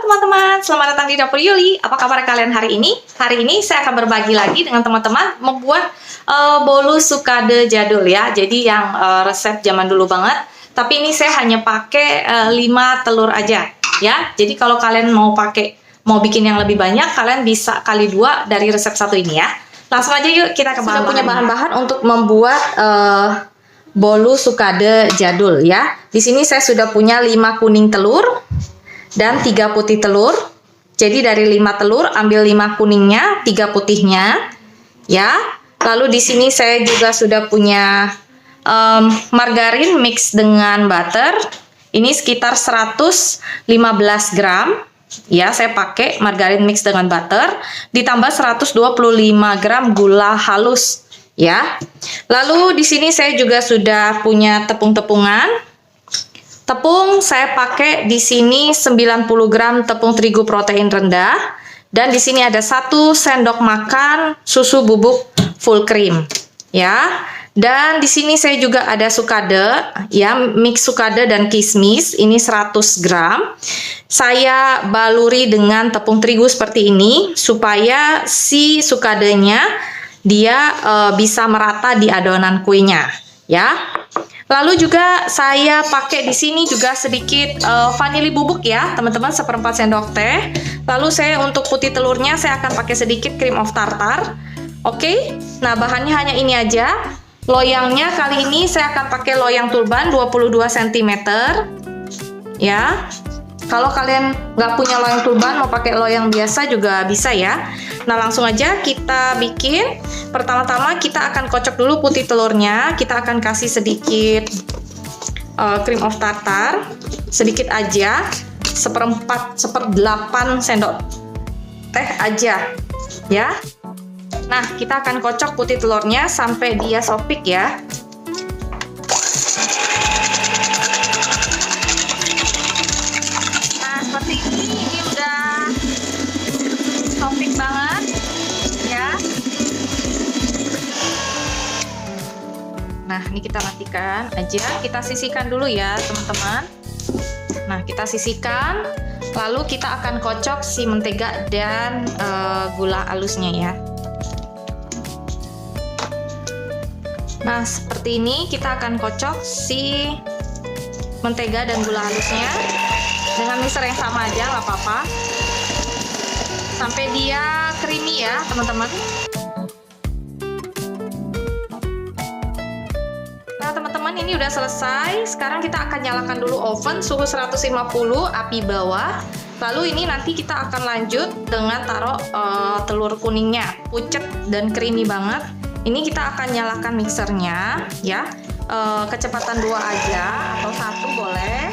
teman-teman, selamat datang di Dapur Yuli. Apa kabar kalian hari ini? Hari ini saya akan berbagi lagi dengan teman-teman membuat bolu sukade jadul ya. Jadi yang resep zaman dulu banget. Tapi ini saya hanya pakai 5 telur aja ya. Jadi kalau kalian mau bikin yang lebih banyak, kalian bisa kali 2 dari resep satu ini ya. Langsung aja yuk kita ke bahan. Sudah punya bahan-bahan untuk membuat bolu sukade jadul ya. Di sini saya sudah punya 5 kuning telur dan 3 putih telur. Jadi dari 5 telur ambil 5 kuningnya, 3 putihnya ya. Lalu di sini saya juga sudah punya margarin mix dengan butter. Ini sekitar 115 gram. Ya, saya pakai margarin mix dengan butter ditambah 125 gram gula halus ya. Lalu di sini saya juga sudah punya tepung-tepungan. Tepung saya pakai di sini 90 gram tepung terigu protein rendah dan di sini ada 1 sendok makan susu bubuk full cream ya. Dan di sini saya juga ada sukade ya, mix sukade dan kismis ini 100 gram. Saya baluri dengan tepung terigu seperti ini supaya si sukadenya dia bisa merata di adonan kuenya ya. Lalu juga saya pakai di sini juga sedikit vanili bubuk ya, teman-teman, 1/4 sendok teh. Lalu saya untuk putih telurnya saya akan pakai sedikit cream of tartar. Oke. Nah, bahannya hanya ini aja. Loyangnya kali ini saya akan pakai loyang turban 22 cm. Ya. Kalau kalian nggak punya loyang turban, mau pakai loyang biasa juga bisa ya. Nah, langsung aja kita bikin. Pertama-tama kita akan kocok dulu putih telurnya. Kita akan kasih sedikit cream of tartar, sedikit aja, 1/4 sendok teh aja, ya. Nah, kita akan kocok putih telurnya sampai dia sopik ya. Seperti ini udah topik banget ya. Nah, ini kita matikan aja, kita sisihkan dulu ya teman-teman. Nah, kita sisihkan, lalu kita akan kocok si mentega dan gula halusnya ya. Nah, seperti ini kita akan kocok si mentega dan gula halusnya dengan mixer yang sama aja, nggak apa-apa, sampai dia creamy ya teman-teman. Nah teman-teman, ini udah selesai. Sekarang kita akan nyalakan dulu oven suhu 150 api bawah. Lalu ini nanti kita akan lanjut dengan taruh telur kuningnya, pucet dan creamy banget. Ini kita akan nyalakan mixernya ya, kecepatan 2 aja atau 1 boleh.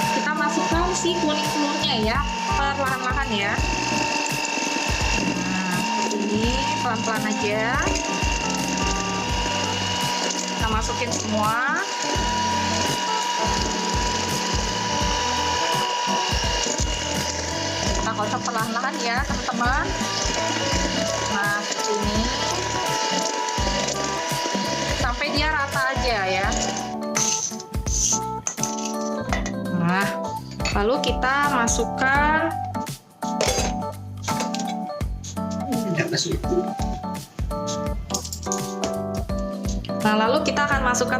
Kita masukkan si kuning telurnya ya, perlahan-lahan ya. Nah, seperti ini, pelan-pelan aja. Kita masukin semua. Kita kocok perlahan-lahan ya, teman-teman. Nah, seperti ini. Sampai dia rata aja ya. Nah, lalu kita masukkan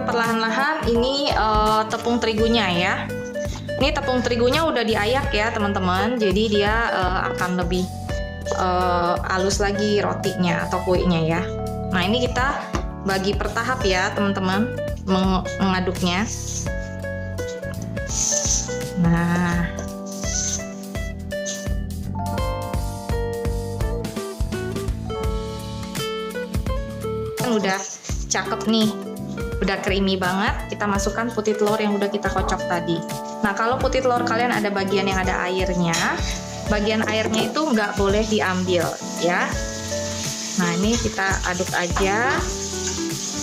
perlahan-lahan ini tepung terigunya ya. Ini tepung terigunya udah diayak ya teman-teman, jadi dia akan lebih halus lagi rotinya atau kuenya ya. Nah, ini kita bagi per tahap ya teman-teman mengaduknya. Nah, kan udah cakep nih, udah creamy banget. Kita masukkan putih telur yang udah kita kocok tadi. Nah, kalau putih telur kalian ada bagian yang ada airnya, bagian airnya itu nggak boleh diambil ya. Nah, ini kita aduk aja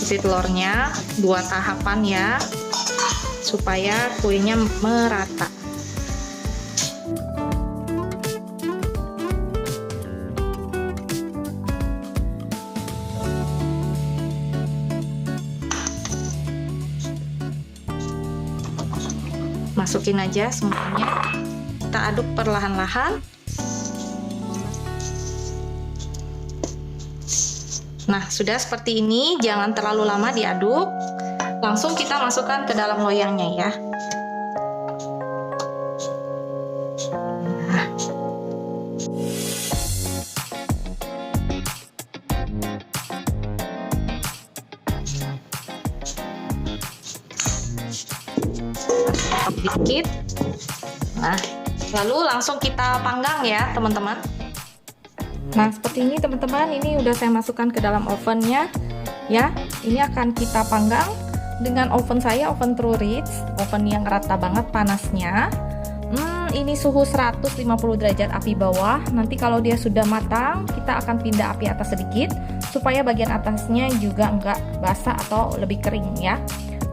putih telurnya 2 tahapan ya, supaya kuenya merata. Masukin aja semuanya. kita aduk perlahan-lahan. Nah, sudah seperti ini, jangan terlalu lama diaduk. Langsung kita masukkan ke dalam loyangnya ya. Dikit. Nah, lalu langsung kita panggang ya, teman-teman. Nah, seperti ini teman-teman, ini udah saya masukkan ke dalam ovennya ya. Ini akan kita panggang dengan oven saya, oven True Rich, oven yang rata banget panasnya. Ini suhu 150 derajat api bawah. Nanti kalau dia sudah matang, kita akan pindah api atas sedikit supaya bagian atasnya juga enggak basah atau lebih kering ya.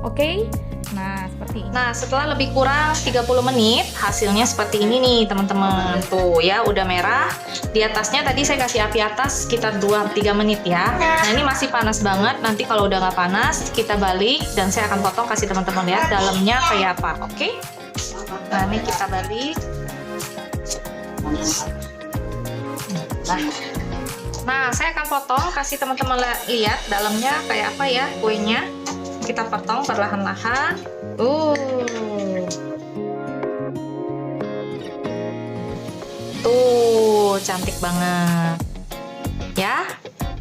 Oke. Nah, seperti ini. Nah, setelah lebih kurang 30 menit, hasilnya seperti ini nih, teman-teman. Tuh ya, udah merah. Di atasnya tadi saya kasih api atas sekitar 2-3 menit ya. Nah, ini masih panas banget. Nanti kalau udah nggak panas, kita balik dan saya akan potong, kasih teman-teman lihat dalamnya kayak apa. Oke? Nah, ini kita balik. Nah, saya akan potong, kasih teman-teman lihat dalamnya kayak apa ya kuenya. Kita potong perlahan-lahan. Tuh, cantik banget. Ya.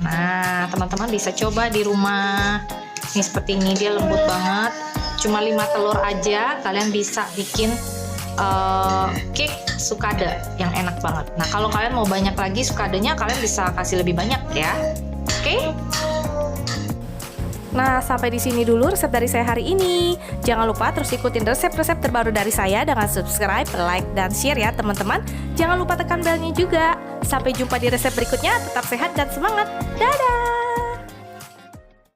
Nah, teman-teman bisa coba di rumah. Ini seperti ini, dia lembut banget. Cuma 5 telur aja, kalian bisa bikin cake sukade yang enak banget. Nah, kalau kalian mau banyak lagi sukadenya, kalian bisa kasih lebih banyak ya. Oke? Nah, sampai di sini dulu resep dari saya hari ini. Jangan lupa terus ikutin resep-resep terbaru dari saya dengan subscribe, like, dan share ya teman-teman. Jangan lupa tekan belnya juga. Sampai jumpa di resep berikutnya. Tetap sehat dan semangat. Dadah!